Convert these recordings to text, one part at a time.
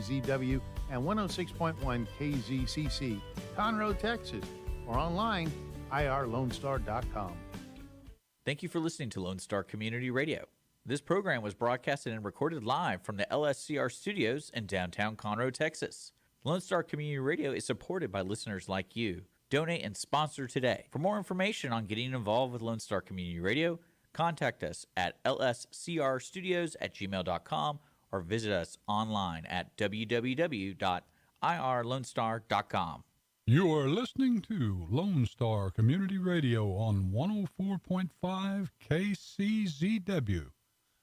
ZW and 106.1 KZCC, Conroe, Texas, or online, irlonestar.com. Thank you for listening to Lone Star Community Radio. This program was broadcasted and recorded live from the LSCR studios in downtown Conroe, Texas. Lone Star Community Radio is supported by listeners like you. Donate and sponsor today. For more information on getting involved with Lone Star Community Radio, contact us at lscrstudios@gmail.com or visit us online at www.irlonestar.com. You are listening to Lone Star Community Radio on 104.5 KCZW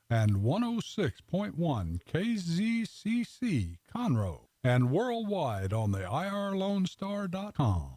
and 106.1 KZCC Conroe, and worldwide on the irlonestar.com.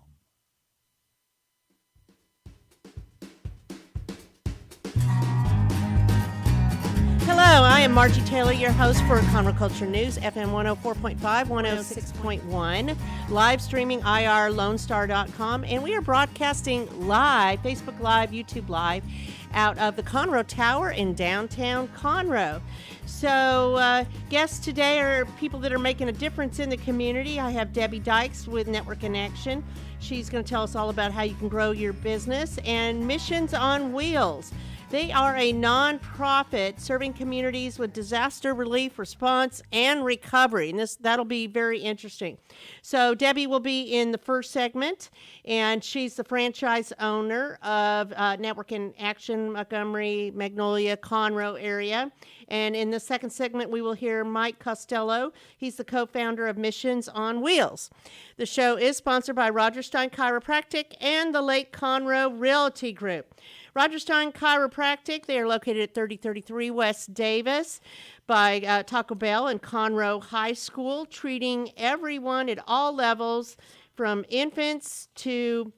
Hello, I am Margie Taylor, your host for Conroe Culture News, FM 104.5, 106.1, live streaming irlonestar.com, and we are broadcasting live, Facebook Live, YouTube Live, out of the Conroe Tower in downtown Conroe. So guests today are people that are making a difference in the community. I have Debby Dykes with Network in Action. She's going to tell us all about how you can grow your business, and Missions on Wheels. They are a nonprofit serving communities with disaster relief, response, and recovery. And that'll be very interesting. So Debby will be in the first segment, and she's the franchise owner of Network in Action, Montgomery, Magnolia, Conroe area. And in the second segment, we will hear Mike Costello. He's the co-founder of Missions on Wheels. The show is sponsored by Roger Stein Chiropractic and the Lake Conroe Realty Group. Roger Stein Chiropractic, they are located at 3033 West Davis by Taco Bell and Conroe High School, treating everyone at all levels from infants to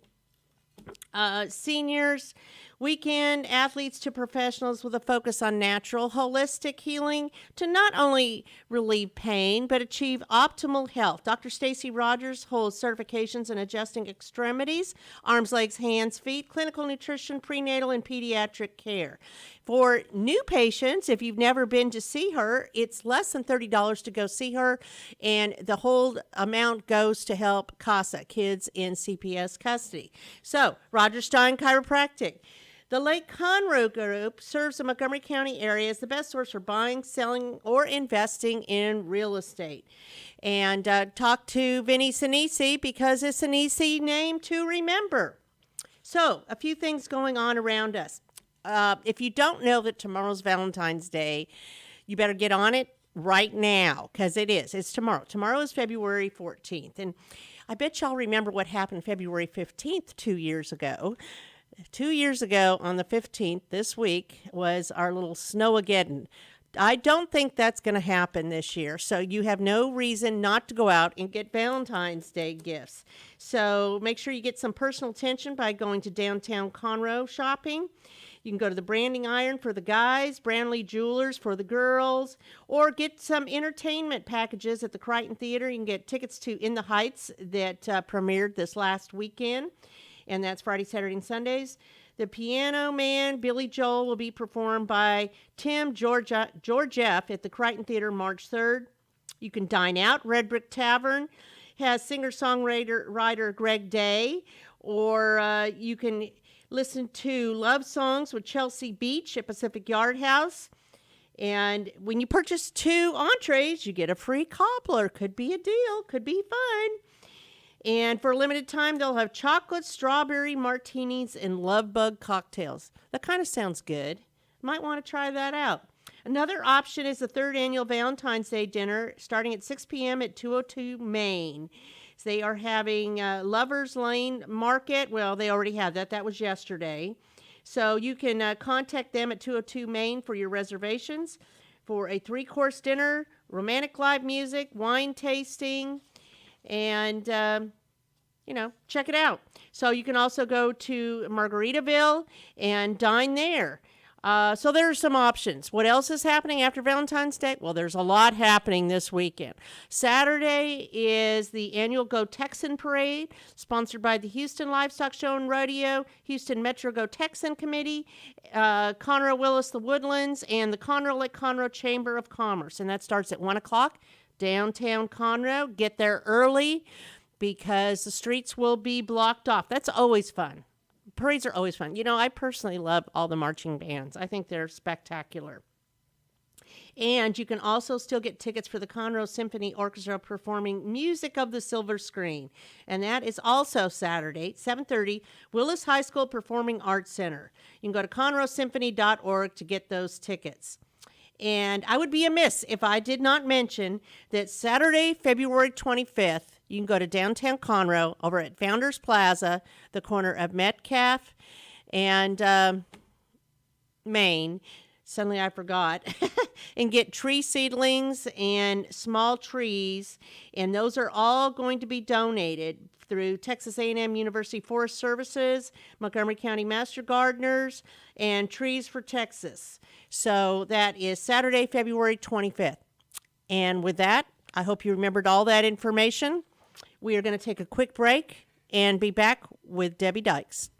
seniors, weekend athletes to professionals, with a focus on natural, holistic healing to not only relieve pain, but achieve optimal health. Dr. Stacy Rogers holds certifications in adjusting extremities, arms, legs, hands, feet, clinical nutrition, prenatal, and pediatric care. For new patients, if you've never been to see her, it's less than $30 to go see her, and the whole amount goes to help CASA, kids in CPS custody. So, Roger Stein Chiropractic. The Lake Conroe Group serves the Montgomery County area as the best source for buying, selling, or investing in real estate. And talk to Vinny Sinisi, because it's an easy name to remember. So, a few things going on around us. If you don't know that tomorrow's Valentine's Day, you better get on it right now, because it is. It's tomorrow. Tomorrow is February 14th. And I bet y'all remember what happened February 15th 2 years ago. 2 years ago on the 15th, this week, was our little Snowageddon. I don't think that's going to happen this year, so you have no reason not to go out and get Valentine's Day gifts. So make sure you get some personal attention by going to downtown Conroe shopping. You can go to the Branding Iron for the guys, Brandley Jewelers for the girls, or get some entertainment packages at the Crichton Theater. You can get tickets to In the Heights that premiered this last weekend, and that's Friday, Saturday, and Sundays. The Piano Man, Billy Joel, will be performed by Tim Georgieff at the Crichton Theater March 3rd. You can dine out. Red Brick Tavern has singer-songwriter Greg Day, or you can listen to Love Songs with Chelsea Beach at Pacific Yard House. And when you purchase 2 entrees, you get a free cobbler. Could be a deal. Could be fun. And for a limited time, they'll have chocolate, strawberry martinis, and love bug cocktails. That kind of sounds good. Might want to try that out. Another option is the 3rd annual Valentine's Day dinner starting at 6 p.m. at 202 Main. So they are having Lover's Lane Market. Well, they already had that. That was yesterday. So you can contact them at 202 Main for your reservations for a 3-course dinner, romantic live music, wine tasting, and, check it out. So you can also go to Margaritaville and dine there. So there are some options. What else is happening after Valentine's Day? Well, there's a lot happening this weekend. Saturday is the annual Go Texan Parade, sponsored by the Houston Livestock Show and Rodeo, Houston Metro Go Texan Committee, Conroe Willis The Woodlands, and the Conroe Lake Conroe Chamber of Commerce. And that starts at 1 o'clock. downtown Conroe. Get there early because the streets will be blocked off. That's always fun. Parades are always fun. You know, I personally love all the marching bands. I think they're spectacular. And you can also still get tickets for the Conroe Symphony Orchestra performing Music of the Silver Screen. And that is also Saturday, 7:30, Willis High School Performing Arts Center. You can go to conroesymphony.org to get those tickets. And I would be amiss if I did not mention that Saturday, February 25th, you can go to downtown Conroe over at Founders Plaza, the corner of Metcalf and Main. Suddenly I forgot. And get tree seedlings and small trees. And those are all going to be donated through Texas A&M University Forest Services, Montgomery County Master Gardeners, and Trees for Texas. So that is Saturday, February 25th. And with that, I hope you remembered all that information. We are going to take a quick break and be back with Debby Dykes.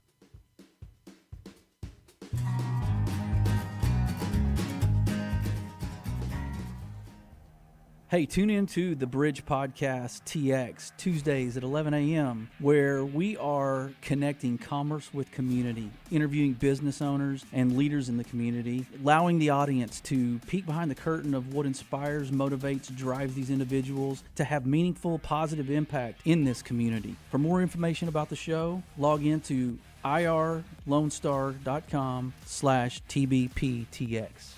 Hey, tune in to the Bridge Podcast TX Tuesdays at 11 a.m., where we are connecting commerce with community, interviewing business owners and leaders in the community, allowing the audience to peek behind the curtain of what inspires, motivates, drives these individuals to have meaningful, positive impact in this community. For more information about the show, log into irlonestar.com/TBPTX.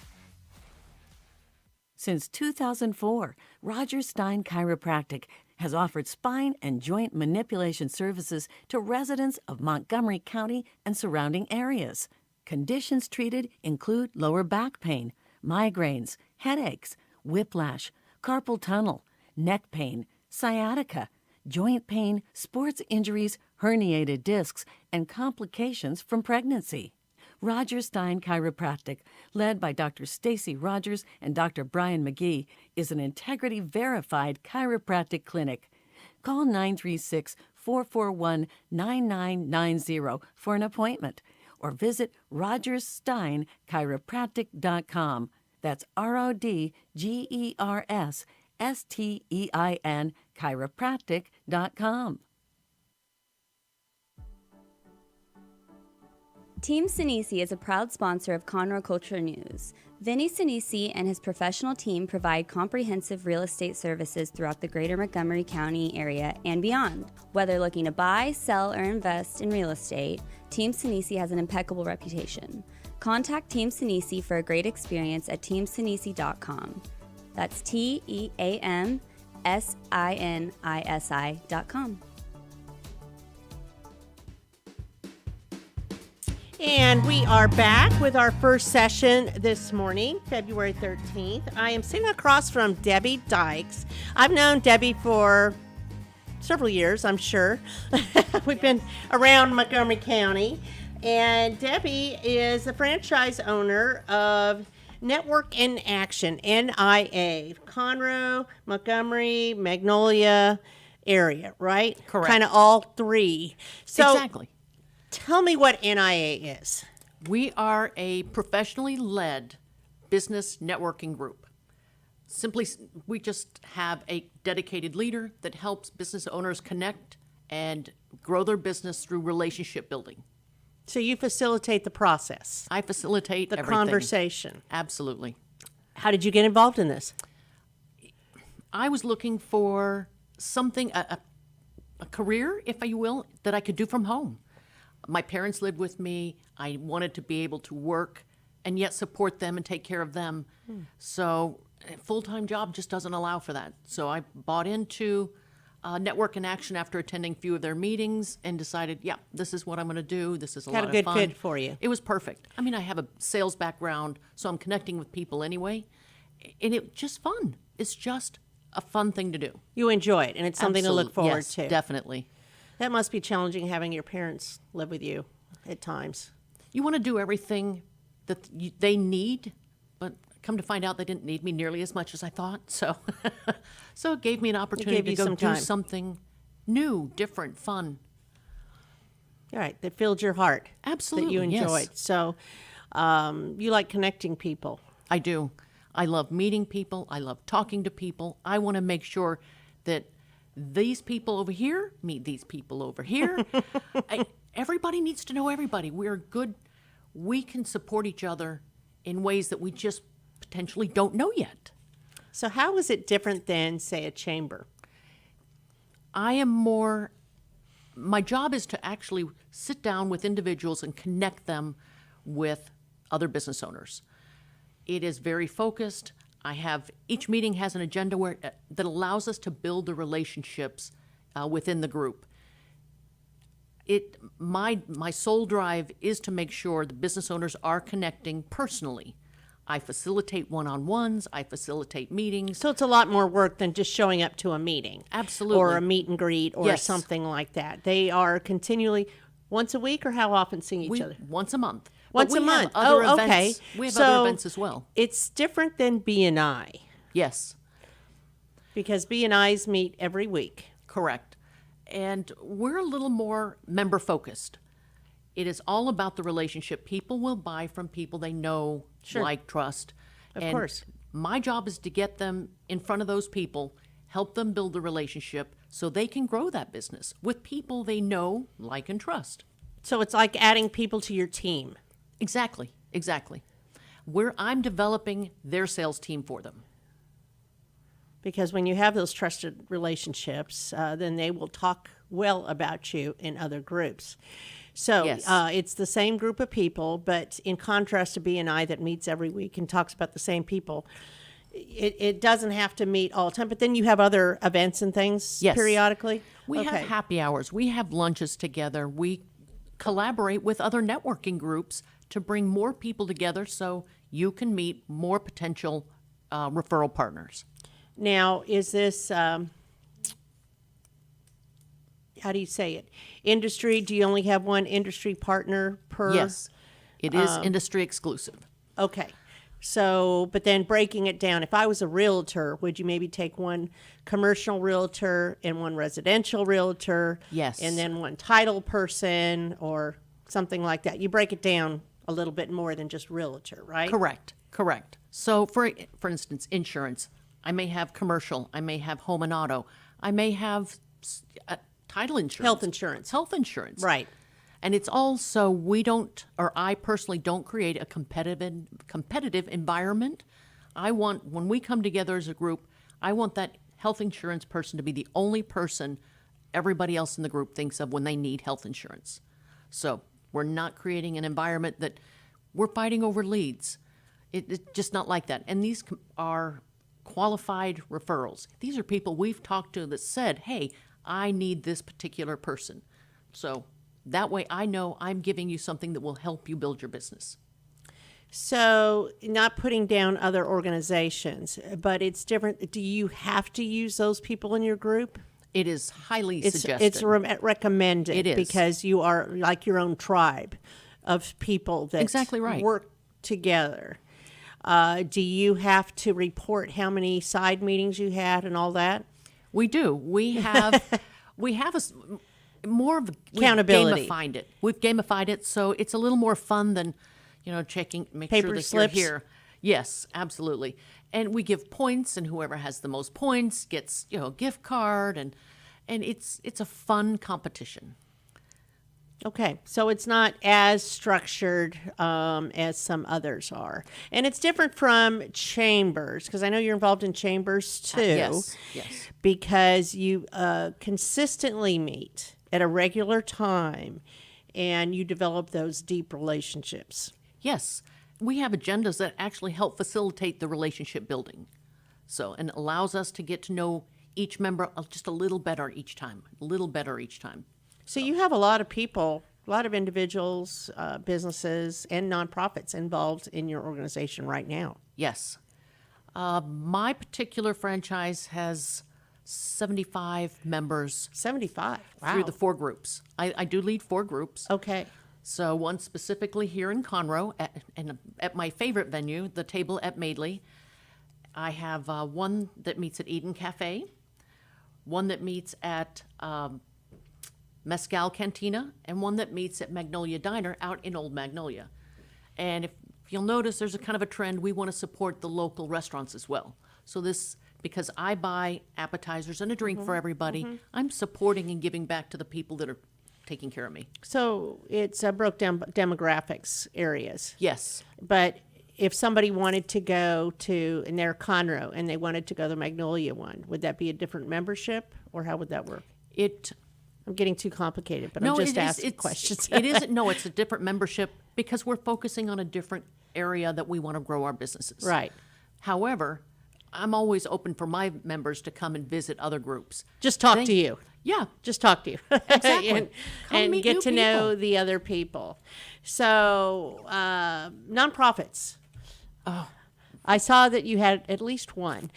Since 2004, Roger Stein Chiropractic has offered spine and joint manipulation services to residents of Montgomery County and surrounding areas. Conditions treated include lower back pain, migraines, headaches, whiplash, carpal tunnel, neck pain, sciatica, joint pain, sports injuries, herniated discs, and complications from pregnancy. Roger Stein Chiropractic, led by Dr. Stacy Rogers and Dr. Brian McGee, is an integrity-verified chiropractic clinic. Call 936-441-9990 for an appointment or visit rogerssteinchiropractic.com. That's RODGERSSTEIN chiropractic.com. Team Sinisi is a proud sponsor of Conroe Culture News. Vinny Sinisi and his professional team provide comprehensive real estate services throughout the greater Montgomery County area and beyond. Whether looking to buy, sell, or invest in real estate, Team Sinisi has an impeccable reputation. Contact Team Sinisi for a great experience at teamsinisi.com. That's TEAMSINISI.com. And we are back with our first session this morning, February 13th. I am sitting across from Debby Dykes. I've known Debby for several years, I'm sure. We've been around Montgomery County. And Debby is the franchise owner of Network in Action, NIA, Conroe, Montgomery, Magnolia area, right? Correct. Kind of all three. So Exactly. tell me what NIA is. We are a professionally led business networking group. Simply, we just have a dedicated leader that helps business owners connect and grow their business through relationship building. So you facilitate the process, I facilitate the everything. conversation. Absolutely. How did you get involved in this? I was looking for something, a career, if you will, that I could do from home. My parents lived with me. I wanted to be able to work and yet support them and take care of them. So a full-time job just doesn't allow for that. So I bought into Network in Action after attending a few of their meetings and decided, yeah, this is what I'm going to do. This is a lot of fun. Had a good fit for you. It was perfect. I mean, I have a sales background, so I'm connecting with people anyway. And it's just fun. It's just a fun thing to do. You enjoy it, and it's something to look forward Yes, to. Definitely. That must be challenging having your parents live with you at times. You want to do everything that they need, but come to find out they didn't need me nearly as much as I thought. So so it gave me an opportunity gave to you go some do time. something new, different, fun. All right, that filled your heart. Absolutely, That you yes. enjoyed. So you like connecting people. I do. I love meeting people. I love talking to people. I want to make sure that these people over here meet these people over here. Everybody needs to know everybody. We're good. We can support each other in ways that we just potentially don't know yet. So how is it different than, say, a chamber? My job is to actually sit down with individuals and connect them with other business owners. It is very focused. Each meeting has an agenda that allows us to build the relationships within the group. My sole drive is to make sure the business owners are connecting personally. I facilitate one-on-ones. I facilitate meetings. So it's a lot more work than just showing up to a meeting. Absolutely. Or a meet and greet or Yes. something like that. They are continually, once a week, or how often seeing each other? Once a month. Once But a we have month. other Oh, events. okay. We have So other events as well. It's different than B&I, Yes, because B&Is meet every week. correct. And we're a little more member-focused. It is all about the relationship. People will buy from people they know, Sure. like, trust. Of And course. my job is to get them in front of those people, help them build the relationship so they can grow that business with people they know, like, and trust. So it's like adding people to your team. Exactly. I'm developing their sales team for them. Because when you have those trusted relationships, then they will talk well about you in other groups. So Yes. it's the same group of people, but in contrast to B&I that meets every week and talks about the same people, it doesn't have to meet all the time. But then you have other events and things Yes. periodically? We Okay. have happy hours. We have lunches together. We collaborate with other networking groups to bring more people together so you can meet more potential referral partners. Now, is this, how do you say it? Industry, do you only have one industry partner per? Yes, it is industry exclusive. Okay. So, but then breaking it down, if I was a realtor, would you maybe take one commercial realtor and one residential realtor? Yes. And then one title person or something like that? You break it down a little bit more than just realtor, right? Correct. So, for instance, insurance. I may have commercial. I may have home and auto. I may have title insurance. Health insurance. Right. And it's also I personally don't create a competitive environment. When we come together as a group, I want that health insurance person to be the only person everybody else in the group thinks of when they need health insurance. So we're not creating an environment that we're fighting over leads. It's just not like that. And these are qualified referrals. These are people we've talked to that said, hey, I need this particular person. So that way I know I'm giving you something that will help you build your business. So, not putting down other organizations, but it's different. Do you have to use those people in your group? It is highly suggested. It's recommended. It is. Because you are like your own tribe of people that Exactly right. work together. Do you have to report how many side meetings you had and all that? We do. We have more of Accountability. We've gamified it, so it's a little more fun than, checking, make Paper sure that slips? you're here. Yes, absolutely. And we give points, and whoever has the most points gets, a gift card, and it's a fun competition. Okay, so it's not as structured as some others are. And it's different from chambers, because I know you're involved in chambers too. Yes. Because you consistently meet at a regular time and you develop those deep relationships. Yes. We have agendas that actually help facilitate the relationship building. And it allows us to get to know each member just a little better each time. So you have a lot of people, a lot of individuals, businesses, and nonprofits involved in your organization right now. Yes. My particular franchise has 75 members 75. Wow. through the 4 groups. I do lead 4 groups. Okay. So one specifically here in Conroe, at my favorite venue, the Table at Madeley. I have one that meets at Eden Cafe, one that meets at Mescal Cantina, and one that meets at Magnolia Diner out in Old Magnolia. And if you'll notice there's a kind of a trend, we want to support the local restaurants as well. So this, because I buy appetizers and a drink for everybody, I'm supporting and giving back to the people that are taking care of me. So it's broke down demographics areas. Yes. But if somebody wanted to go to, and they're Conroe, and they wanted to go to the Magnolia one, would that be a different membership, or how would that work? I'm getting too complicated, but I'm just asking questions. It isn't. No, it's a different membership because we're focusing on a different area that we want to grow our businesses. Right. However, I'm always open for my members to come and visit other groups. Just talk to you. Yeah. Just talk to you. Exactly. and Come meet get new to know people. the other people. So, nonprofits. Oh. I saw that you had at least one.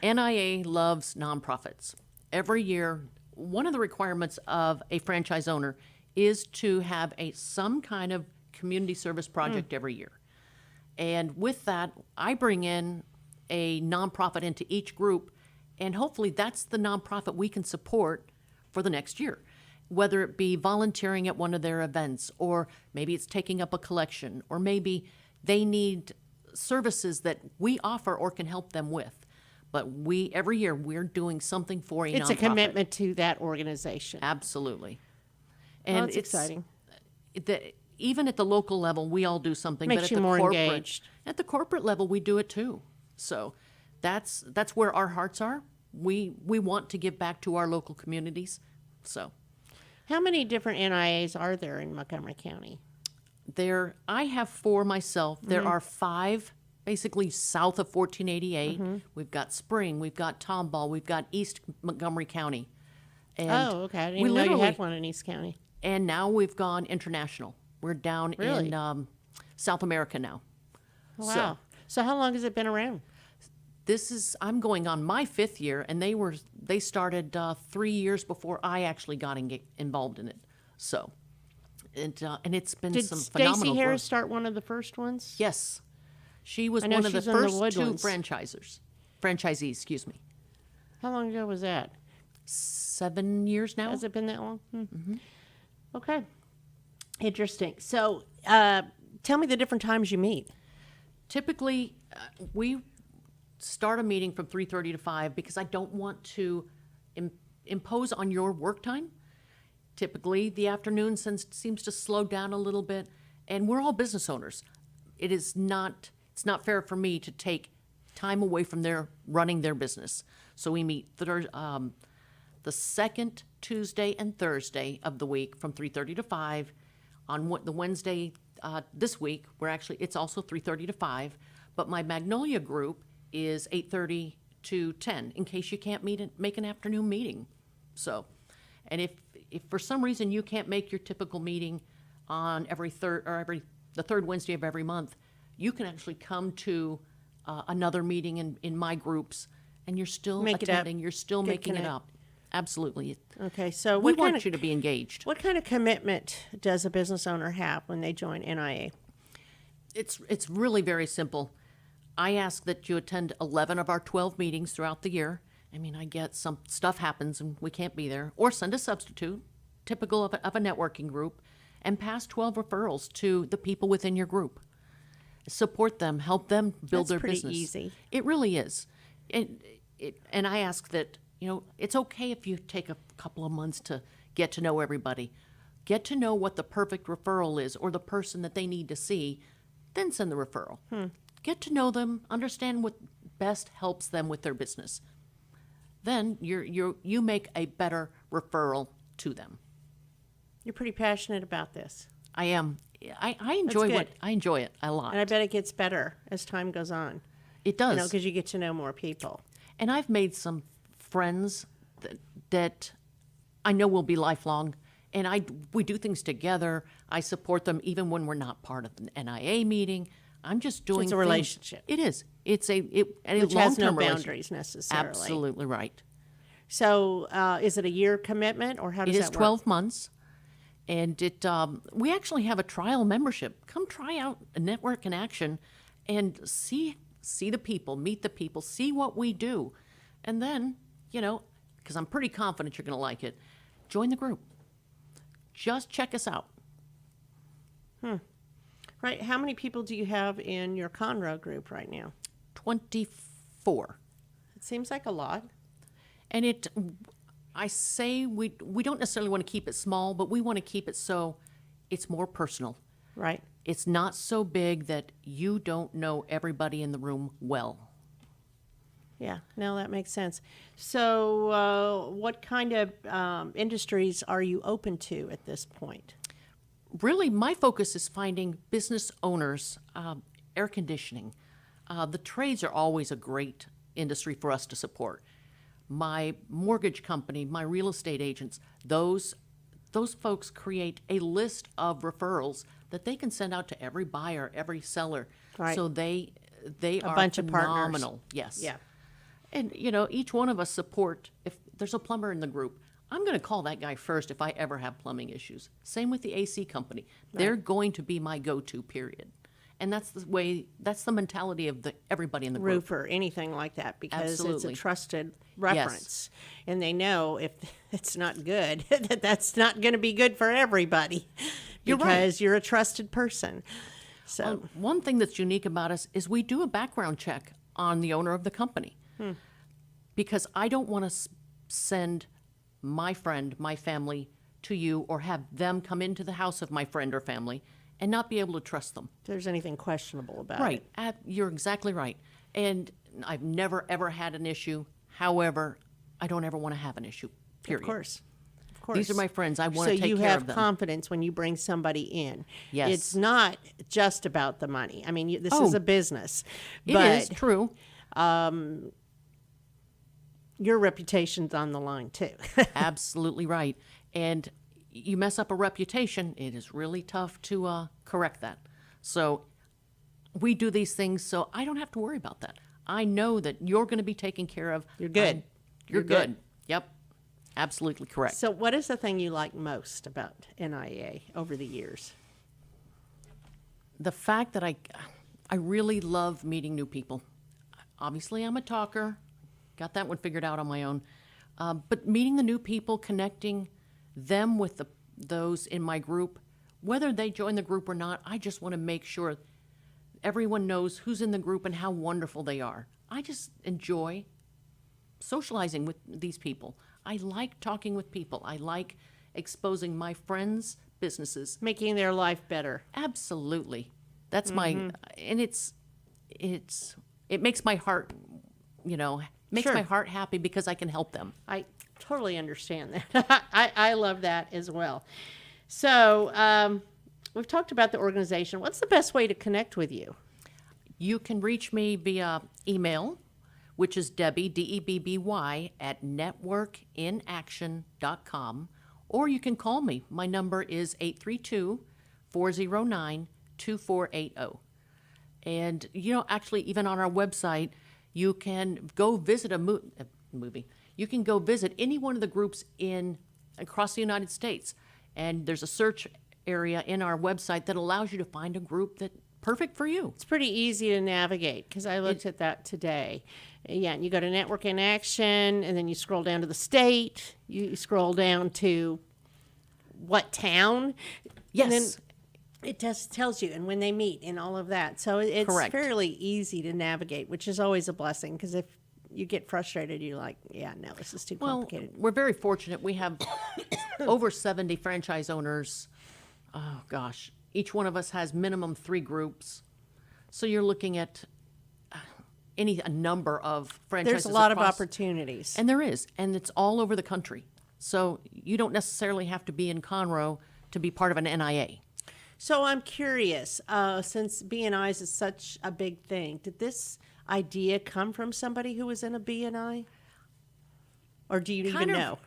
NIA loves nonprofits. Every year, one of the requirements of a franchise owner is to have some kind of community service project every year. And with that, I bring in a nonprofit into each group, and hopefully that's the nonprofit we can support for the next year. Whether it be volunteering at one of their events, or maybe it's taking up a collection, or maybe they need services that we offer or can help them with. But every year we're doing something for a nonprofit. It's a commitment to that organization. Absolutely. Well, And that's exciting. Even at the local level, we all do something. Makes but at you the more corporate, engaged. At the corporate level, we do it too. So that's where our hearts are. We want to give back to our local communities. So How many different NIAs are there in Montgomery County? I have 4 myself. There are 5 basically south of 1488. We've got Spring, we've got Tomball, we've got East Montgomery County. And Okay. I didn't know you literally- had one in East County. And now we've gone international. We're down Really? in South America now. Wow. So how long has it been around? I'm going on my 5th year, and they started 3 years before I actually got involved in it. So, and it's been Did some phenomenal Stacey Harris growth. start one of the first ones? Yes, she was I know one of the she's in the first 2 Woodlands. franchisees. Excuse me. How long ago was that? 7 years now. Has it been that long? Okay. Interesting. So tell me the different times you meet. Typically, we start a meeting from 3:30 to 5 because I don't want to impose on your work time. Typically, the afternoon seems to slow down a little bit, and we're all business owners. It's not fair for me to take time away from running their business. So we meet the second Tuesday and Thursday of the week from 3:30 to 5. On the Wednesday this week, it's also 3:30 to 5. But my Magnolia group is 8:30 to 10 in case you can't make an afternoon meeting. So, and if for some reason you can't make your typical meeting on the third Wednesday of every month, you can actually come to another meeting in my groups, and you're still Make it up. attending. You're still Good making it connect. up. Absolutely. Okay. So We what want kind of, you to be engaged. what kind of commitment does a business owner have when they join NIA? It's really very simple. I ask that you attend 11 of our 12 meetings throughout the year. I mean, I get some stuff happens and we can't be there. Or send a substitute, typical of a networking group, and pass 12 referrals to the people within your group. Support them, help them build That's their pretty business. easy. It really is. And I ask that, it's okay if you take a couple of months to get to know everybody. Get to know what the perfect referral is or the person that they need to see, then send the referral. Get to know them, understand what best helps them with their business. Then you make a better referral to them. You're pretty passionate about this. I am. I enjoy good. I enjoy it a lot. And I bet it gets better as time goes on. It does. Because you get to know more people. And I've made some friends that I know will be lifelong. And we do things together. I support them even when we're not part of an NIA meeting. I'm just doing it's a things- relationship. It is. It's a Which has no long-term relationship. boundaries necessarily. Absolutely right. So is it a year commitment or how does It that is work? 12 months. And we actually have a trial membership. Come try out a network in action and see the people, meet the people, see what we do. And then, because I'm pretty confident you're going to like it, join the group. Just check us out. Right. How many people do you have in your Conroe group right now? 24. It seems like a lot. And I say we don't necessarily want to keep it small, but we want to keep it so it's more personal. Right. It's not so big that you don't know everybody in the room well. Yeah, no, that makes sense. So what kind of industries are you open to at this point? Really, my focus is finding business owners, air conditioning. The trades are always a great industry for us to support. My mortgage company, my real estate agents, those folks create a list of referrals that they can send out to every buyer, every seller. Right. So they are bunch of partners. phenomenal. Yes. Yeah. And, each one of us support, if there's a plumber in the group, I'm going to call that guy first if I ever have plumbing issues. Same with the AC company. They're going to be my go-to, period. And that's the mentality of everybody in the group. Roofer, anything like that, because it's Absolutely. a trusted reference. And they know if it's not good, that's not going to be good for everybody. You're right. Because you're a trusted person. So One thing that's unique about us is we do a background check on the owner of the company. Because I don't want to send my friend, my family to you, or have them come into the house of my friend or family and not be able to trust them. if there's anything questionable about Right. it. You're exactly right. And I've never, ever had an issue. However, I don't ever want to have an issue, period. Of course. Of course. These are my friends. I want to So take you care have of them. confidence when you bring somebody in. Yes. It's not just about the money. I mean, this Oh, is a business. It but is true. your reputation's on the line too. Absolutely right. And you mess up a reputation, it is really tough to correct that. So we do these things so I don't have to worry about that. I know that you're going to be taken care of. You're good. You're You're good. good. Yep. Absolutely correct. So what is the thing you like most about NIA over the years? The fact that I really love meeting new people. Obviously, I'm a talker. Got that one figured out on my own. But meeting the new people, connecting them with those in my group, whether they join the group or not, I just want to make sure everyone knows who's in the group and how wonderful they are. I just enjoy socializing with these people. I like talking with people. I like exposing my friends' businesses. Making their life better. Absolutely. That's my, and it makes my heart, makes Sure. my heart happy because I can help them. I totally understand that. I love that as well. So we've talked about the organization. What's the best way to connect with you? You can reach me via email, which is Debby, Debby, at networkinaction.com, or you can call me. My number is 832-409-2480. And, actually, even on our website, you can go visit a movie. You can go visit any one of the groups across the United States. And there's a search area in our website that allows you to find a group that's perfect for you. It's pretty easy to navigate because I looked at that today. Yeah, and you go to Network in Action, and then you scroll down to the state. You scroll down to what town. Yes. And then it just tells you, and when they meet and all of that. So it's Correct. fairly easy to navigate, which is always a blessing because if you get frustrated, you're like, yeah, no, this is too complicated. We're very fortunate. We have over 70 franchise owners. Oh, gosh. Each one of us has minimum 3 groups. So you're looking at a number of franchises. There's a lot of across- opportunities. And there is. And it's all over the country. So you don't necessarily have to be in Conroe to be part of an NIA. So I'm curious, since BNIs is such a big thing, did this idea come from somebody who was in a BNI? Or do you even know?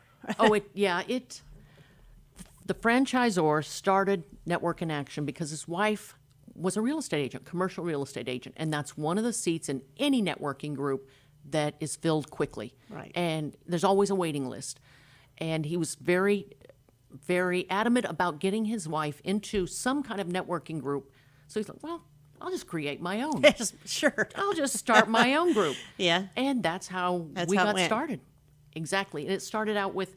The franchisor started Network in Action because his wife was a real estate agent, commercial real estate agent, and that's one of the seats in any networking group that is filled quickly. Right. And there's always a waiting list. And he was very, very adamant about getting his wife into some kind of networking group. So he's like, well, I'll just create my own. Yes, sure. I'll just start my own group. Yeah. And that's how we how it got went. started. Exactly. And it started out with,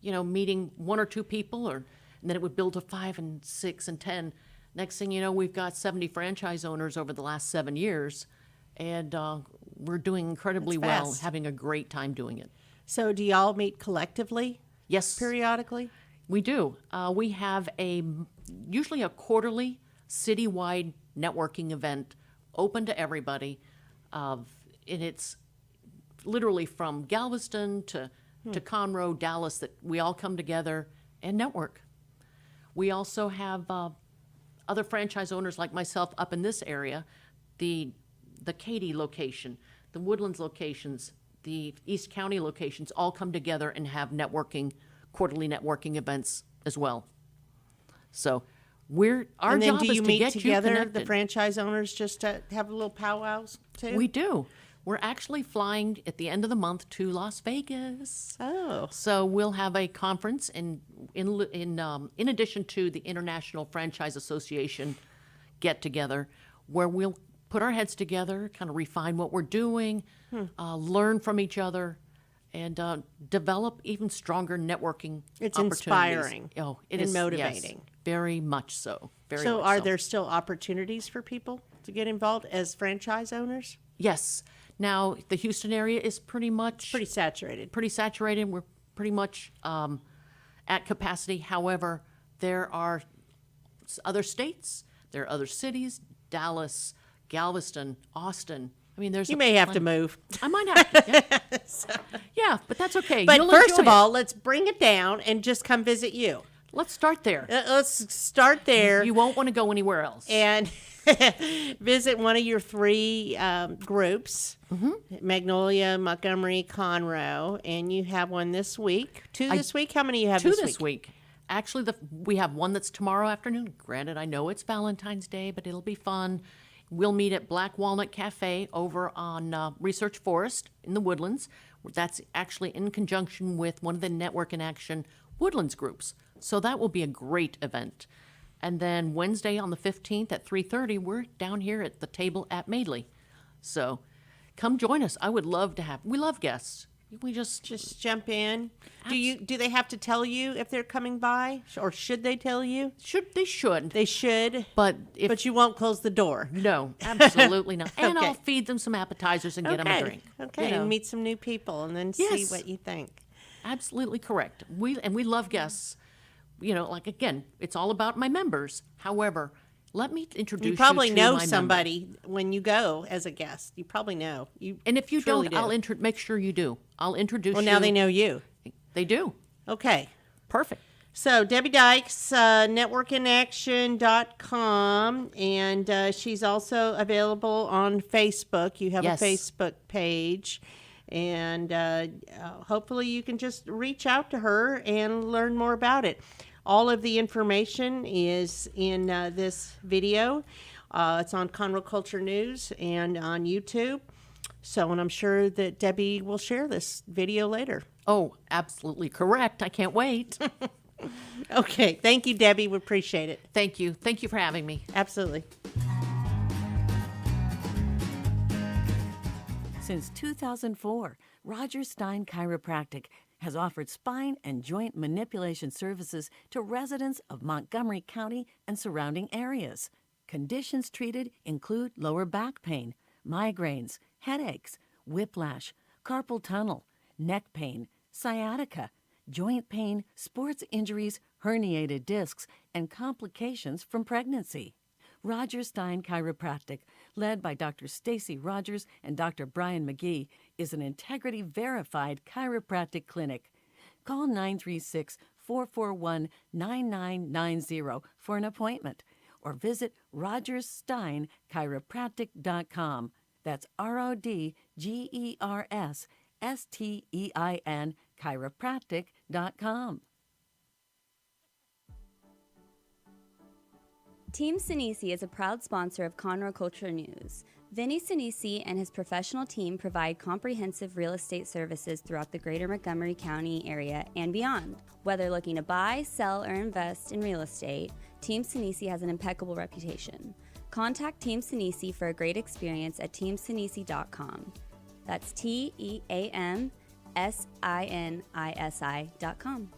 meeting 1 or 2 people, and then it would build to 5 and 6 and 10. Next thing you know, we've got 70 franchise owners over the last 7 years, and we're doing incredibly That's well, fast. having a great time doing it. So do y'all meet collectively Yes, periodically? we do. We have usually a quarterly citywide networking event open to everybody. And it's literally from Galveston to Conroe, Dallas, that we all come together and network. We also have other franchise owners like myself up in this area, the Katy location, the Woodlands locations, the East County locations all come together and have quarterly networking events as well. So our And then job do is you to meet get together, you the connected. franchise owners, just to have little powwows too? We do. We're actually flying at the end of the month to Las Vegas. Oh. So we'll have a conference in addition to the International Franchise Association get together, where we'll put our heads together, kind of refine what we're doing, learn from each other, and develop even stronger networking It's opportunities. inspiring Oh, it and is motivating. Yes, very much so. Very So much are so. there still opportunities for people to get involved as franchise owners? Yes. Now the Houston area is pretty Saturated. pretty saturated. We're pretty much at capacity. However, there are other states, there are other cities, Dallas, Galveston, Austin. I mean, You may have to move. I might have to. Yeah, yeah, but that's okay. But You'll first enjoy of it. all, let's bring it down and just come visit you. Let's start there. Let's start there You won't want to go anywhere else. and visit one of your three groups, Magnolia, Montgomery, Conroe, and you have one this week. Two this week? How many you have Two this this week. Actually, we have one that's tomorrow afternoon. Granted, I know it's Valentine's Day, but it'll be fun. We'll meet at Black Walnut Cafe over on Research Forest in the Woodlands. That's actually in conjunction with one of the Network in Action Woodlands groups. So that will be a great event. And then Wednesday on the 15th at 3:30, we're down here at the table at Madeley. So come join us. I would love to we love guests. We Just jump in. Do they have to tell you if they're coming by, or should they tell you? they should. They should, But but you won't close the door. No, absolutely not. And Okay. I'll feed them some appetizers and get them a drink. Okay, You know, and meet some new people, and then see Yes. what you think. absolutely correct. We love guests. You know, like again, it's all about my members. However, let me introduce You probably to know my somebody when you go as a guest. You probably know. And if you truly don't, do. I'll make sure you do. I'll introduce Well, you. now they know you. They do. Okay. Perfect. So Debby Dykes, networkinaction.com, and she's also available on Facebook. You have Yes. a Facebook page, and hopefully you can just reach out to her and learn more about it. All of the information is in this video. It's on Conroe Culture News and on YouTube. So, and I'm sure that Debbie will share this video later. Oh, absolutely correct. I can't wait. Okay. Thank you, Debbie. We appreciate it. Thank you. Thank you for having me. Absolutely. Since 2004, Roger Stein Chiropractic has offered spine and joint manipulation services to residents of Montgomery County and surrounding areas. Conditions treated include lower back pain, migraines, headaches, whiplash, carpal tunnel, neck pain, sciatica, joint pain, sports injuries, herniated discs, and complications from pregnancy. Roger Stein Chiropractic, led by Dr. Stacy Rogers and Dr. Brian McGee, is an integrity-verified chiropractic clinic. Call 936-441-9990 for an appointment or visit rogerssteinchiropractic.com. That's RODGERSSTEIN chiropractic.com. Team Sinisi is a proud sponsor of Conroe Culture News. Vinny Sinisi and his professional team provide comprehensive real estate services throughout the greater Montgomery County area and beyond. Whether looking to buy, sell, or invest in real estate, Team Sinisi has an impeccable reputation. Contact Team Sinisi for a great experience at teamsinisi.com. That's TEAMSINISI.com.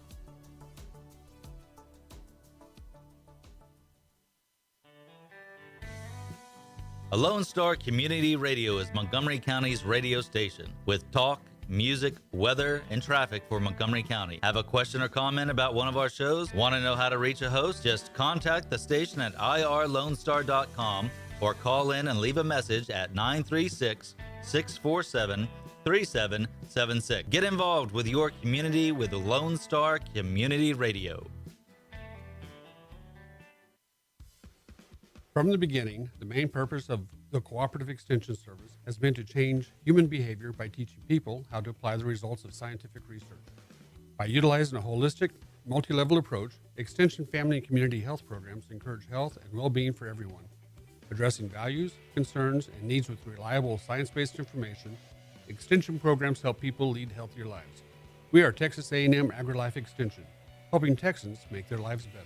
A Lone Star Community Radio is Montgomery County's radio station with talk, music, weather, and traffic for Montgomery County. Have a question or comment about one of our shows? Want to know how to reach a host? Just contact the station at irlonestar.com or call in and leave a message at 936-647-3776. Get involved with your community with Lone Star Community Radio. From the beginning, the main purpose of the Cooperative Extension Service has been to change human behavior by teaching people how to apply the results of scientific research. By utilizing a holistic, multi-level approach, Extension family and community health programs encourage health and well-being for everyone. Addressing values, concerns, and needs with reliable science-based information, Extension programs help people lead healthier lives. We are Texas A&M AgriLife Extension, helping Texans make their lives better.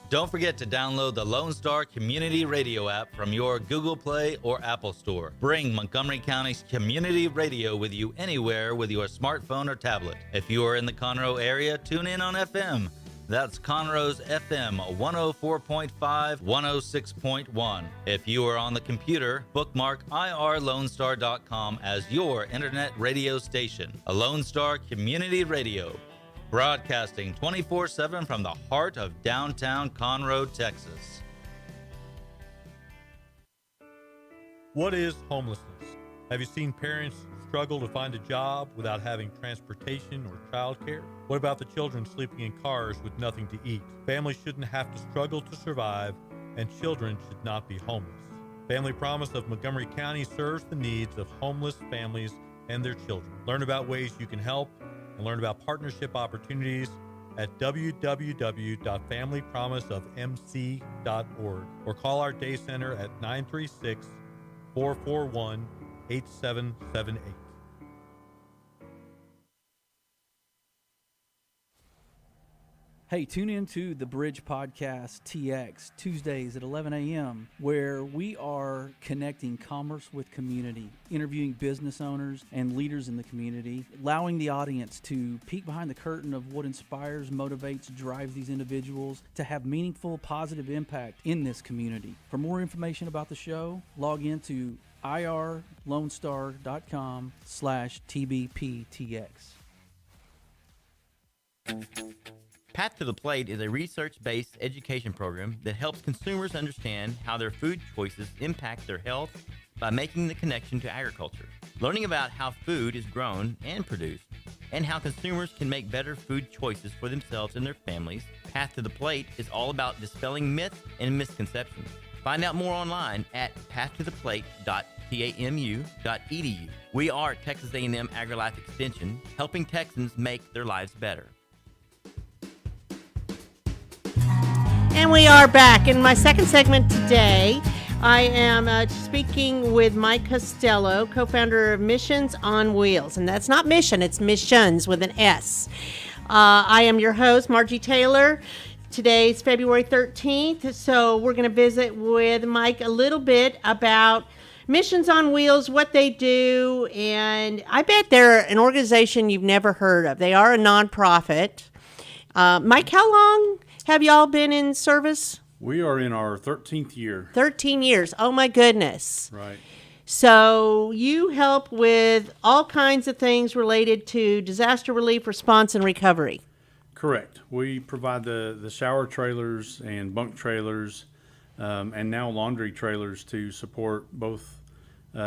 Don't forget to download the Lone Star Community Radio app from your Google Play or Apple Store. Bring Montgomery County's community radio with you anywhere with your smartphone or tablet. If you are in the Conroe area, tune in on FM. That's Conroe's FM 104.5, 106.1. If you are on the computer, bookmark irlonestar.com as your internet radio station. A Lone Star Community Radio, broadcasting 24/7 from the heart of downtown Conroe, Texas. What is homelessness? Have you seen parents struggle to find a job without having transportation or childcare? What about the children sleeping in cars with nothing to eat? Families shouldn't have to struggle to survive, and children should not be homeless. Family Promise of Montgomery County serves the needs of homeless families and their children. Learn about ways you can help and learn about partnership opportunities at www.familypromiseofmc.org or call our day center at 936-441-8778. Hey, tune in to the Bridge Podcast TX Tuesdays at 11 a.m., where we are connecting commerce with community, interviewing business owners and leaders in the community, allowing the audience to peek behind the curtain of what inspires, motivates, drives these individuals to have meaningful, positive impact in this community. For more information about the show, log into irlonestar.com/TBPTX. Path to the Plate is a research-based education program that helps consumers understand how their food choices impact their health by making the connection to agriculture. Learning about how food is grown and produced, and how consumers can make better food choices for themselves and their families, Path to the Plate is all about dispelling myths and misconceptions. Find out more online at pathtotheplate.tamu.edu. We are Texas A&M AgriLife Extension, helping Texans make their lives better. And we are back. In my second segment today, I am speaking with Mike Costello, co-founder of Missions on Wheels. And that's not mission, it's missions with an S. I am your host, Margie Taylor. Today's February 13th, so we're going to visit with Mike a little bit about Missions on Wheels, what they do, and I bet they're an organization you've never heard of. They are a nonprofit. Mike, how long have y'all been in service? We are in our 13th year. 13 years. Oh, my goodness. Right. So you help with all kinds of things related to disaster relief, response, and recovery. Correct. We provide the shower trailers and bunk trailers and now laundry trailers to support both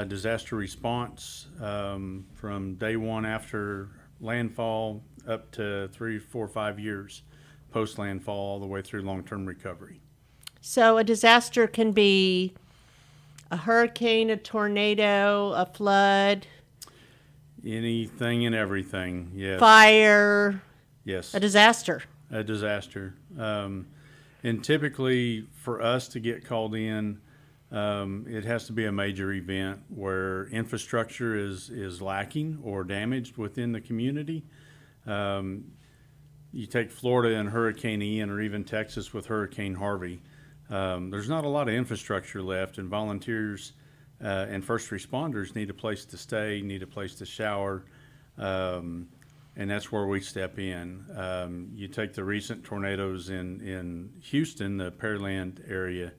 disaster response from day one after landfall up to 3, 4, 5 years post landfall, all the way through long-term recovery. So a disaster can be a hurricane, a tornado, a flood. Anything and everything, yes. Fire. Yes. A disaster. A disaster. And typically for us to get called in, it has to be a major event where infrastructure is lacking or damaged within the community. You take Florida and Hurricane Ian, or even Texas with Hurricane Harvey. There's not a lot of infrastructure left, and volunteers and first responders need a place to stay, need a place to shower. and that's where we step in. You take the recent tornadoes in Houston, the Pearland area.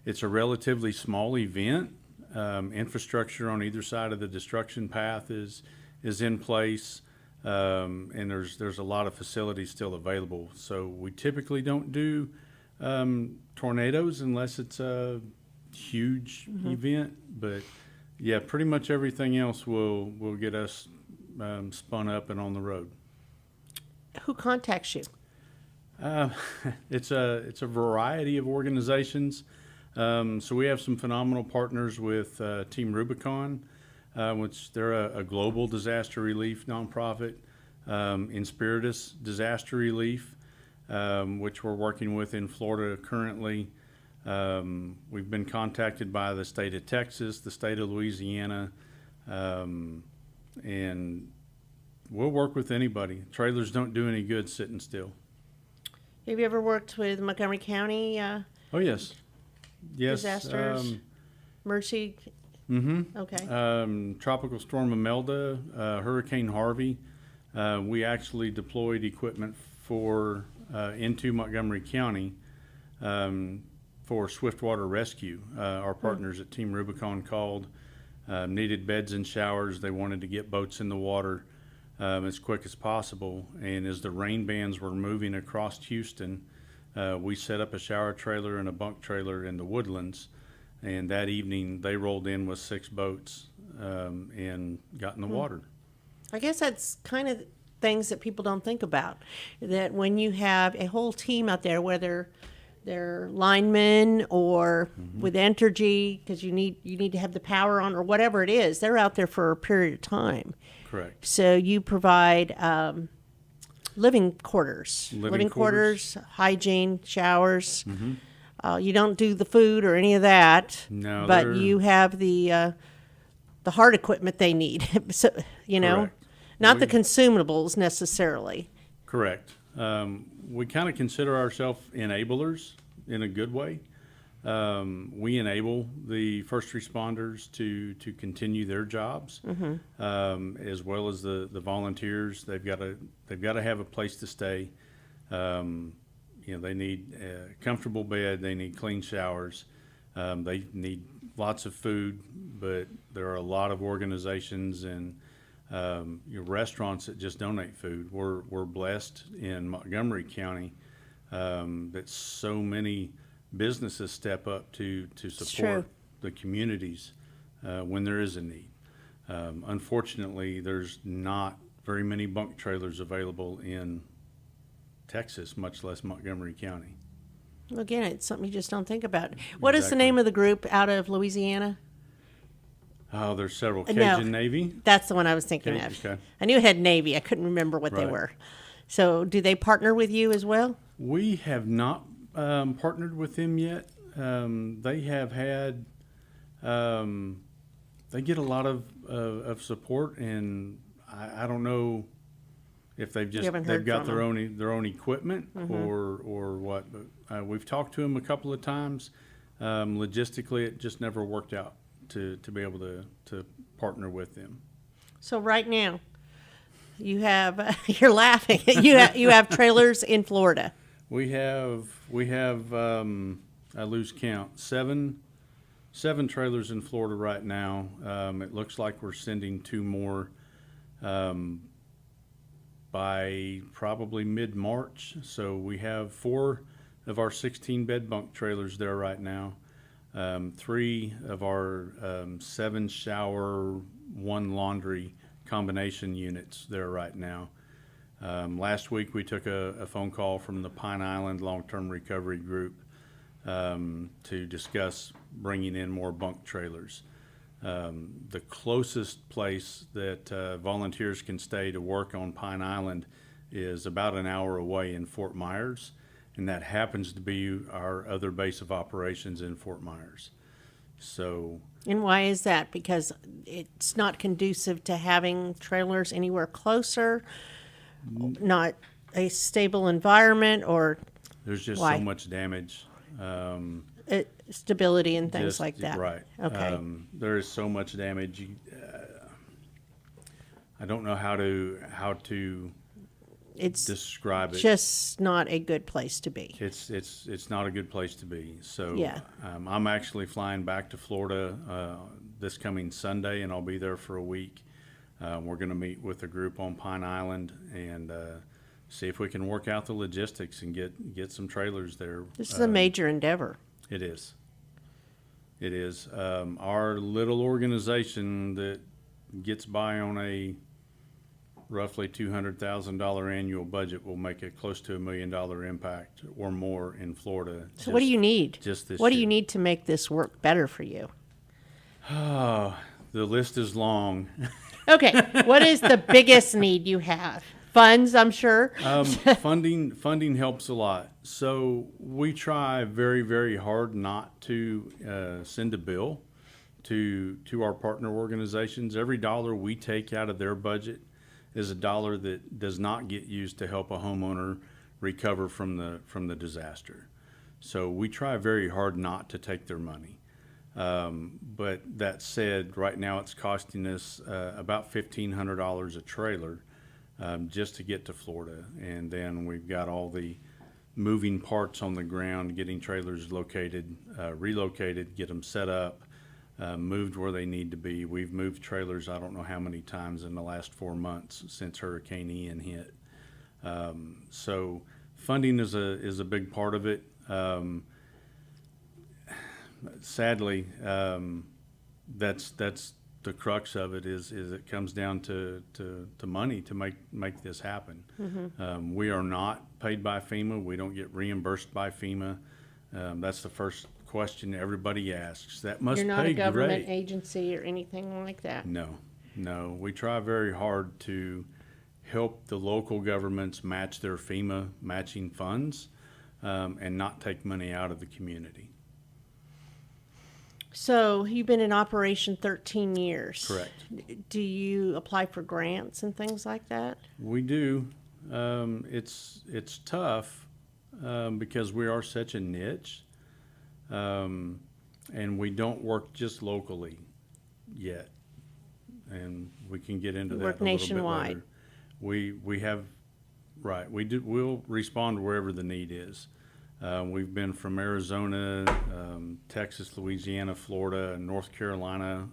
It's a relatively small event. Infrastructure on either side of the destruction path is in place, and there's a lot of facilities still available. So we typically don't do tornadoes unless it's a huge event, but yeah, pretty much everything else will get us spun up and on the road. Who contacts you? It's a variety of organizations. So we have some phenomenal partners with Team Rubicon, which they're a global disaster relief nonprofit. Inspiritus Disaster Relief, which we're working with in Florida currently. We've been contacted by the state of Texas, the state of Louisiana, and we'll work with anybody. Trailers don't do any good sitting still. Have you ever worked with Montgomery County Oh, yes. Yes. disasters? Mercy? Mm-hmm. Okay. Tropical Storm Imelda, Hurricane Harvey. We actually deployed equipment for into Montgomery County for swiftwater rescue. Our partners at Team Rubicon called, needed beds and showers. They wanted to get boats in the water as quick as possible. And as the rain bands were moving across Houston, we set up a shower trailer and a bunk trailer in the Woodlands. And that evening, they rolled in with 6 boats and got in the water. I guess that's kind of things that people don't think about. That when you have a whole team out there, whether they're linemen or with Entergy, because you need to have the power on or whatever it is, they're out there for a period of time. Correct. So you provide living quarters, hygiene, showers. You don't do the food or any of that. No, but you have the hard equipment they need. So Correct. Not the consumables necessarily. Correct. We kind of consider ourselves enablers in a good way. We enable the first responders to continue their jobs, as well as the volunteers. They've got to have a place to stay. They need a comfortable bed. They need clean showers. They need lots of food. But there are a lot of organizations and restaurants that just donate food. We're blessed in Montgomery County that so many businesses step up to support the communities when there is a need. Unfortunately, there's not very many bunk trailers available in Texas, much less Montgomery County. Again, it's something you just don't think about. What is the name of the group out of Louisiana? Oh, there's several. Cajun Navy? That's the one I was thinking of. Okay. I knew it had Navy. I couldn't remember what they were. So do they partner with you as well? We have not partnered with them yet. They have had, they get a lot of support, and I don't know if they've got their own equipment or what. But we've talked to them a couple of times. Logistically, it just never worked out to be able to partner with them. So right now, you have you're laughing. you have trailers in Florida. We have I lose count, seven trailers in Florida right now. It looks like we're sending 2 more by probably mid-March. So we have 4 of our 16-bed bunk trailers there right now. 3 of our 7 shower, 1 laundry combination units there right now. Last week we took a phone call from the Pine Island Long-Term Recovery Group to discuss bringing in more bunk trailers. The closest place that volunteers can stay to work on Pine Island is about an hour away in Fort Myers, and that happens to be our other base of operations in Fort Myers. So. And why is that? Because it's not conducive to having trailers anywhere closer, not a stable environment, or there's just why? So much damage. Stability and things like that. Right. Okay. There is so much damage. I don't know how to It's describe it. just not a good place to be. It's not a good place to be. So Yeah. I'm actually flying back to Florida this coming Sunday, and I'll be there for a week. We're going to meet with a group on Pine Island and see if we can work out the logistics and get some trailers there. This is a major endeavor. It is. It is. Our little organization that gets by on a roughly $200,000 annual budget will make a close to $1 million impact or more in Florida. So what do you need? Just this What do year. you need to make this work better for you? Oh, the list is long. Okay, what is the biggest need you have? Funds, I'm sure. Funding helps a lot. So we try very, very hard not to send a bill to our partner organizations. Every dollar we take out of their budget is a dollar that does not get used to help a homeowner recover from the disaster. So we try very hard not to take their money. But that said, right now it's costing us about $1,500 a trailer just to get to Florida. And then we've got all the moving parts on the ground, getting trailers located, relocated, get them set up, moved where they need to be. We've moved trailers I don't know how many times in the last 4 months since Hurricane Ian hit. So funding is a big part of it. Sadly, that's the crux of it is it comes down to money to make this happen. Mm-hmm. We are not paid by FEMA. We don't get reimbursed by FEMA. That's the first question everybody asks. That must You're not pay a government great. agency or anything like that. No. We try very hard to help the local governments match their FEMA matching funds and not take money out of the community. So you've been in operation 13 years. Correct. Do you apply for grants and things like that? We do. It's tough because we are such a niche, and we don't work just locally yet. And we can get into that Work a little nationwide. bit later. We have right. We'll respond wherever the need is. We've been from Arizona, Texas, Louisiana, Florida, North Carolina,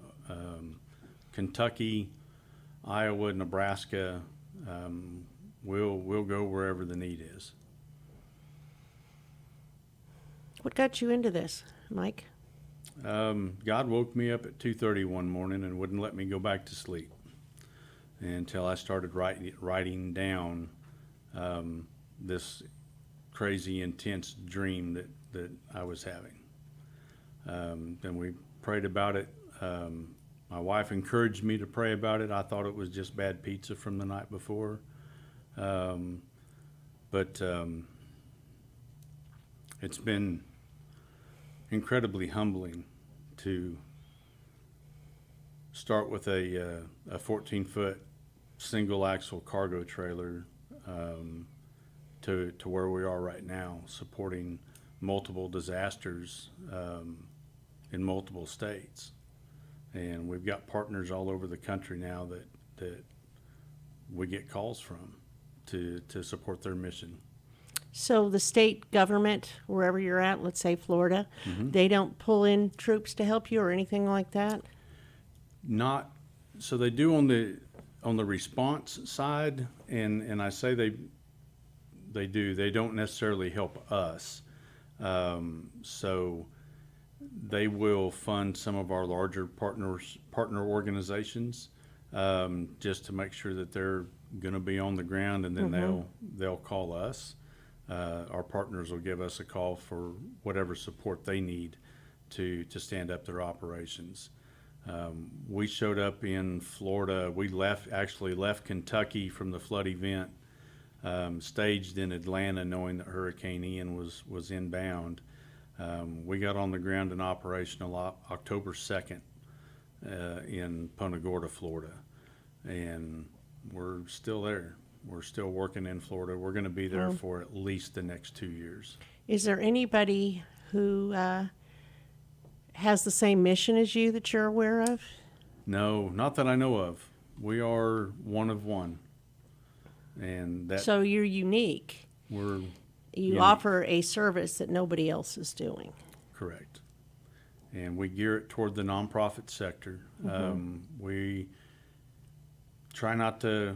Kentucky, Iowa, Nebraska. We'll go wherever the need is. What got you into this, Mike? God woke me up at 2:30 one morning and wouldn't let me go back to sleep until I started writing down this crazy, intense dream that I was having. Then we prayed about it. My wife encouraged me to pray about it. I thought it was just bad pizza from the night before. But it's been incredibly humbling to start with a 14-foot single axle cargo trailer to where we are right now, supporting multiple disasters in multiple states. And we've got partners all over the country now that we get calls from to support their mission. So the state government, wherever you're at, let's say Florida, they don't pull in troops to help you or anything like that? Not, so they do on the response side, and I say they do. They don't necessarily help us. So they will fund some of our larger partner organizations just to make sure that they're going to be on the ground, and then they'll call us. Our partners will give us a call for whatever support they need to stand up their operations. We showed up in Florida. We actually left Kentucky from the flood event, staged in Atlanta, knowing that Hurricane Ian was inbound. We got on the ground and operational October 2nd in Punta Gorda, Florida, and we're still there. We're still working in Florida. We're going to be there for at least the next 2 years. Is there anybody who has the same mission as you that you're aware of? No, not that I know of. We are one of one. And that So you're unique. we're You unique. offer a service that nobody else is doing. Correct. And we gear it toward the nonprofit sector. We try not to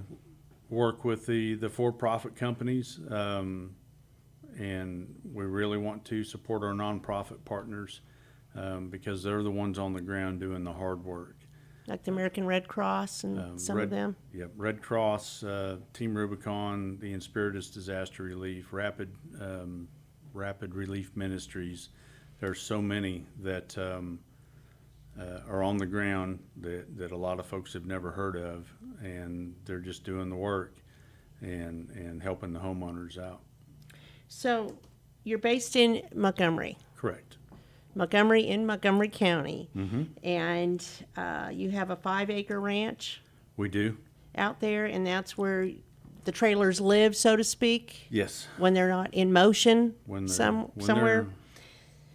work with the for-profit companies, and we really want to support our nonprofit partners because they're the ones on the ground doing the hard work. Like the American Red Cross and some of them. Yep, Red Cross, Team Rubicon, the Inspiritus Disaster Relief, Rapid Relief Ministries. There's so many that are on the ground that a lot of folks have never heard of, and they're just doing the work and helping the homeowners out. So you're based in Montgomery. Correct. Montgomery in Montgomery County. Mm-hmm. And you have a 5-acre ranch We do. out there, and that's where the trailers live, so to speak, Yes. when they're not in motion When they're, somewhere.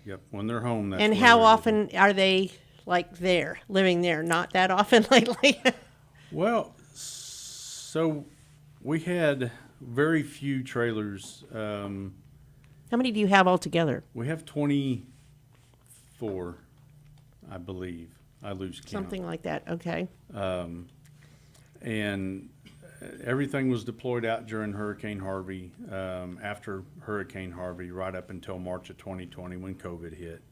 Yep. When they're home. That's And where how they're often are they like there, living there? Not that often lately. Well, so we had very few trailers. How many do you have altogether? We have 24, I believe. I lose count. Something like that. Okay. And everything was deployed out during Hurricane Harvey, after Hurricane Harvey, right up until March of 2020 when COVID hit.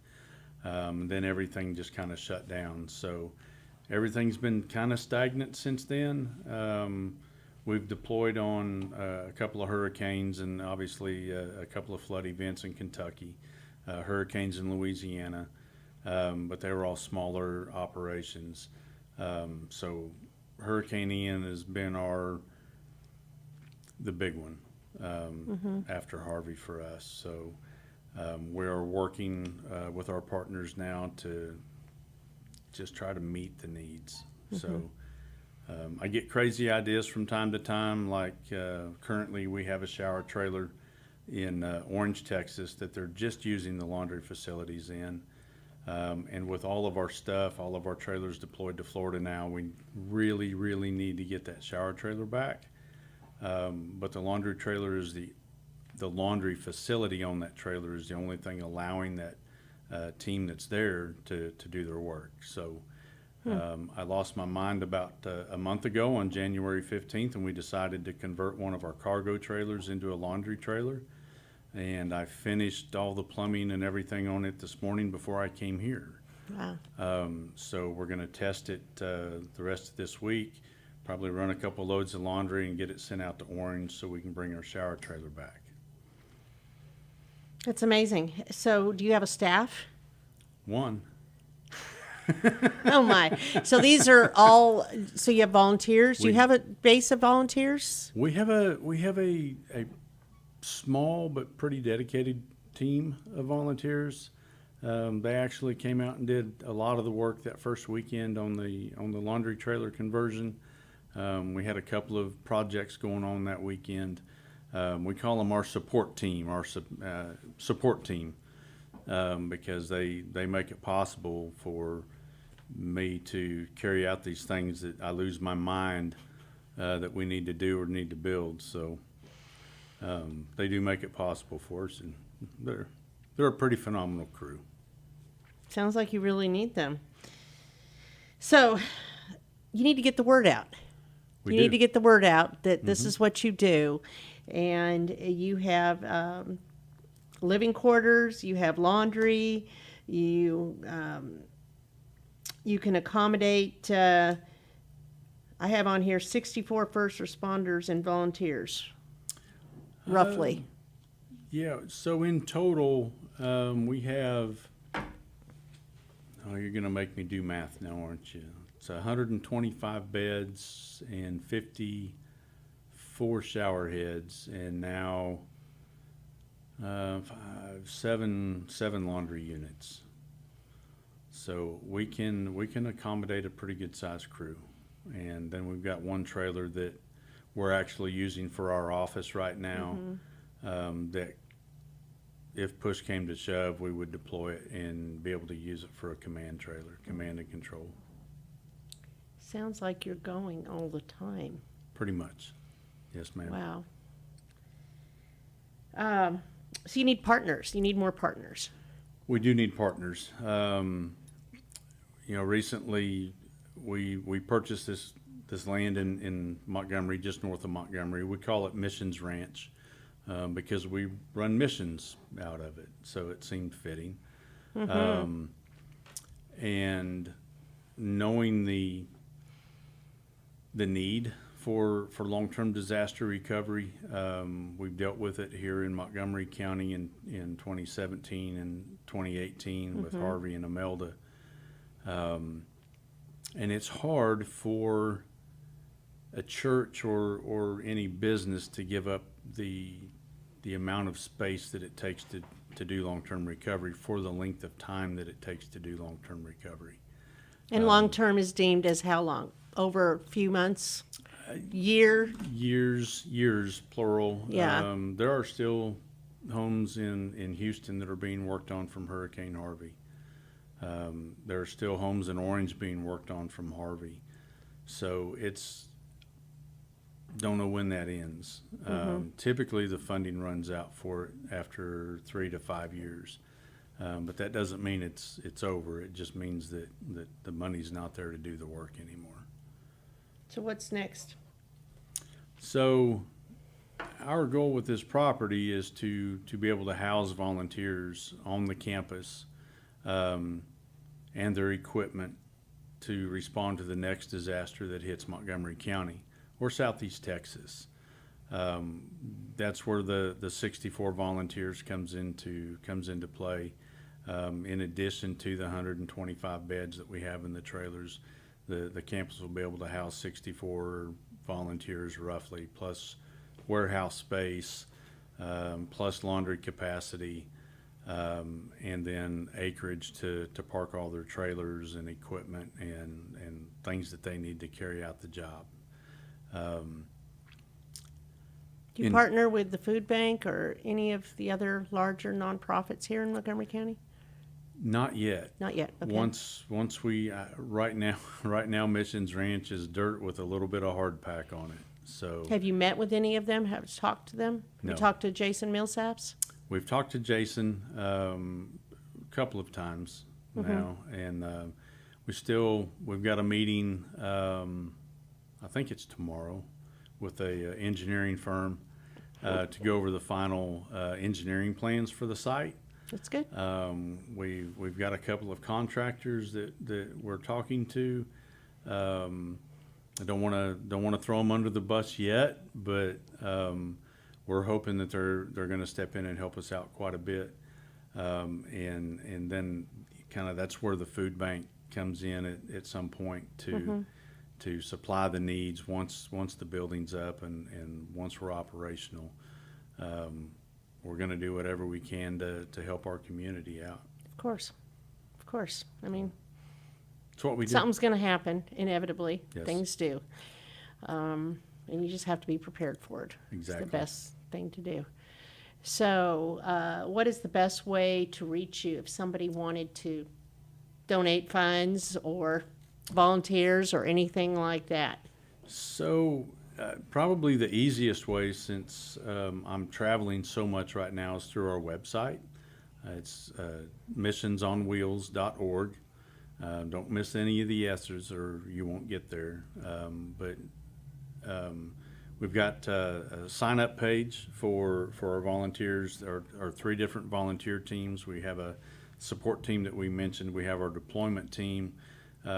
Then everything just kind of shut down. So everything's been kind of stagnant since then. We've deployed on a couple of hurricanes and obviously a couple of flood events in Kentucky, hurricanes in Louisiana, but they were all smaller operations. So Hurricane Ian has been the big one after Harvey for us. So we are working with our partners now to just try to meet the needs. So I get crazy ideas from time to time, like currently we have a shower trailer in Orange, Texas that they're just using the laundry facilities in. And with all of our stuff, all of our trailers deployed to Florida now, we really, really need to get that shower trailer back. But the laundry trailer is the laundry facility on that trailer is the only thing allowing that team that's there to do their work. So I lost my mind about a month ago on January 15th, and we decided to convert one of our cargo trailers into a laundry trailer. And I finished all the plumbing and everything on it this morning before I came here. Wow. So we're going to test it the rest of this week, probably run a couple loads of laundry and get it sent out to Orange so we can bring our shower trailer back. That's amazing. So do you have a staff? One. Oh my. So these are all, so you have volunteers? Do you have a base of volunteers? We have a small but pretty dedicated team of volunteers. They actually came out and did a lot of the work that first weekend on the laundry trailer conversion. We had a couple of projects going on that weekend. We call them our support team, because they make it possible for me to carry out these things that I lose my mind that we need to do or need to build. So they do make it possible for us, and they're a pretty phenomenal crew. Sounds like you really need them. So you need to get the word out. You need to get the word out that this is what you do. And you have living quarters, you have laundry, you can accommodate, I have on here 64 first responders and volunteers, roughly. Yeah, so in total, we have, you're going to make me do math now, aren't you? It's 125 beds and 54 shower heads, and now seven laundry units. So we can accommodate a pretty good sized crew. And then we've got one trailer that we're actually using for our office right now, that if push came to shove, we would deploy it and be able to use it for a command trailer, command and control. Sounds like you're going all the time. pretty much. Yes, ma'am. Wow. So you need partners. You need more partners. We do need partners. Recently we purchased this land in Montgomery, just north of Montgomery. We call it Missions Ranch because we run missions out of it, so it seemed fitting. And knowing the need for long-term disaster recovery, we've dealt with it here in Montgomery County in 2017 and 2018 with Harvey and Imelda. And it's hard for a church or any business to give up the amount of space that it takes to do long-term recovery for the length of time that it takes to do long-term recovery. And long-term is deemed as how long? Over a few months? Year? Years, plural. Yeah. There are still homes in Houston that are being worked on from Hurricane Harvey. There are still homes in Orange being worked on from Harvey. So don't know when that ends. Typically the funding runs out for it after 3 to 5 years. But that doesn't mean it's over. It just means that the money's not there to do the work anymore. So what's next? So our goal with this property is to be able to house volunteers on the campus and their equipment to respond to the next disaster that hits Montgomery County or Southeast Texas. That's where the 64 volunteers comes into play. In addition to the 125 beds that we have in the trailers, the campus will be able to house 64 volunteers roughly, plus warehouse space, plus laundry capacity, and then acreage to park all their trailers and equipment and things that they need to carry out the job. Do you partner with the food bank or any of the other larger nonprofits here in Montgomery County? Not yet. Not yet. Okay. Once we right now Missions Ranch is dirt with a little bit of hard pack on it. So have you met with any of them? Have you talked to them? No. You talked to Jason Millsaps? We've talked to Jason a couple of times now, and we've got a meeting. I think it's tomorrow with a engineering firm to go over the final engineering plans for the site. That's good. We've got a couple of contractors that we're talking to. I don't want to throw them under the bus yet, but we're hoping that they're going to step in and help us out quite a bit. And then kind of that's where the food bank comes in at some point to supply the needs once the building's up and once we're operational. We're going to do whatever we can to help our community out. Of course. I mean, it's what we do. Something's going to happen inevitably. Yes. Things do. And you just have to be prepared for it. Exactly. It's the best thing to do. So what is the best way to reach you if somebody wanted to donate funds or volunteers or anything like that? So probably the easiest way, since I'm traveling so much right now, is through our website. It's missionsonwheels.org. Don't miss any of the S's or you won't get there. But we've got a sign-up page for our volunteers. There are 3 different volunteer teams. We have a support team that we mentioned. We have our deployment team,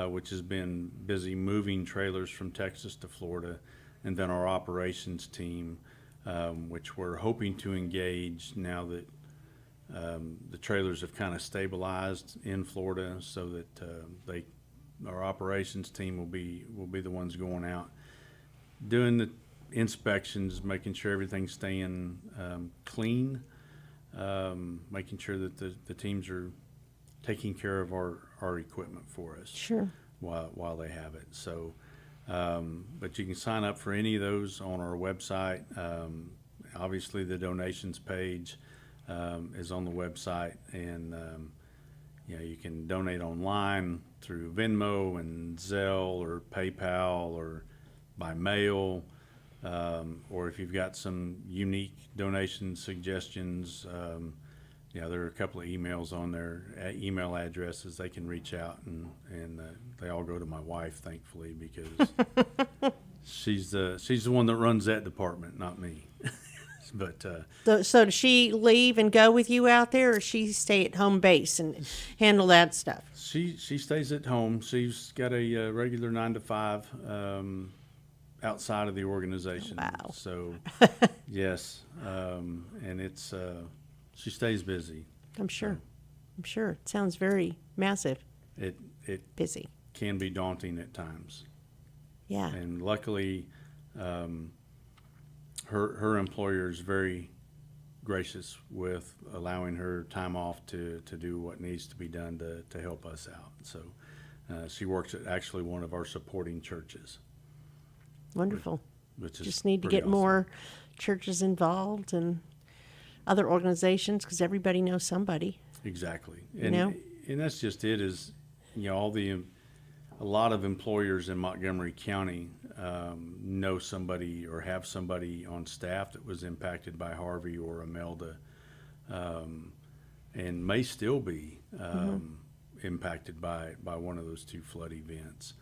which has been busy moving trailers from Texas to Florida, and then our operations team, which we're hoping to engage now that the trailers have kind of stabilized in Florida, so that our operations team will be the ones going out, doing the inspections, making sure everything's staying clean, making sure that the teams are taking care of our equipment for us. Sure. While they have it. So, but you can sign up for any of those on our website. Obviously, the donations page is on the website, and you can donate online through Venmo and Zelle or PayPal or by mail. or if you've got some unique donation suggestions, there are a couple of emails on their email addresses. They can reach out, and they all go to my wife, thankfully, because she's the one that runs that department, not me. But so does she leave and go with you out there, or she stay at home base and handle that stuff? she stays at home. She's got a regular 9 to 5 outside of the organization. Wow. So yes, and it's she stays busy. I'm sure. It sounds very massive. It busy can be daunting at times. Yeah. And luckily, her employer is very gracious with allowing her time off to do what needs to be done to help us out. So she works at actually one of our supporting churches. Wonderful. Which is just need to pretty get awesome. more churches involved and other organizations, because everybody knows somebody. Exactly. And that's just it, is, a lot of employers in Montgomery County know somebody or have somebody on staff that was impacted by Harvey or Imelda, and may still be impacted by one of those two flood events.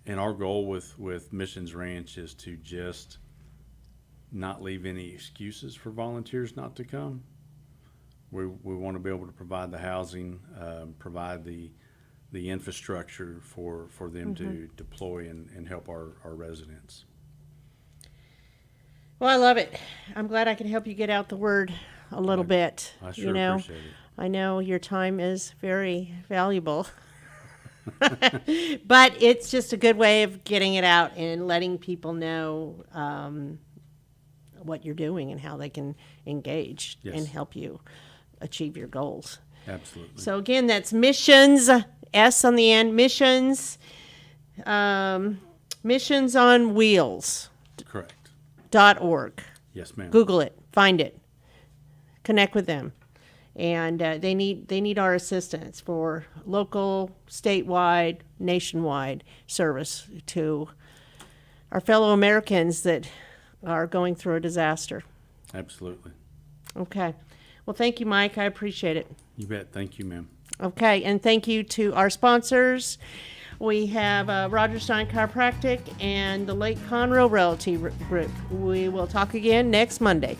And our goal with Missions Ranch is to just not leave any excuses for volunteers not to come. We want to be able to provide the housing, provide the infrastructure for them to deploy and help our residents. Well, I love it. I'm glad I can help you get out the word a little bit. I sure appreciate it. I know your time is very valuable. But it's just a good way of getting it out and letting people know what you're doing and how they can engage and help you achieve your goals. Absolutely. So again, that's missions, S on the end, missions, missions on wheels. Correct. .org. Yes, ma'am. Google it, find it, connect with them. And they need our assistance for local, statewide, nationwide service to our fellow Americans that are going through a disaster. Absolutely. Okay. Well, thank you, Mike. I appreciate it. You bet. Thank you, ma'am. Okay, and thank you to our sponsors. We have Roger Stein Chiropractic and the Lake Conroe Realty Group. We will talk again next Monday.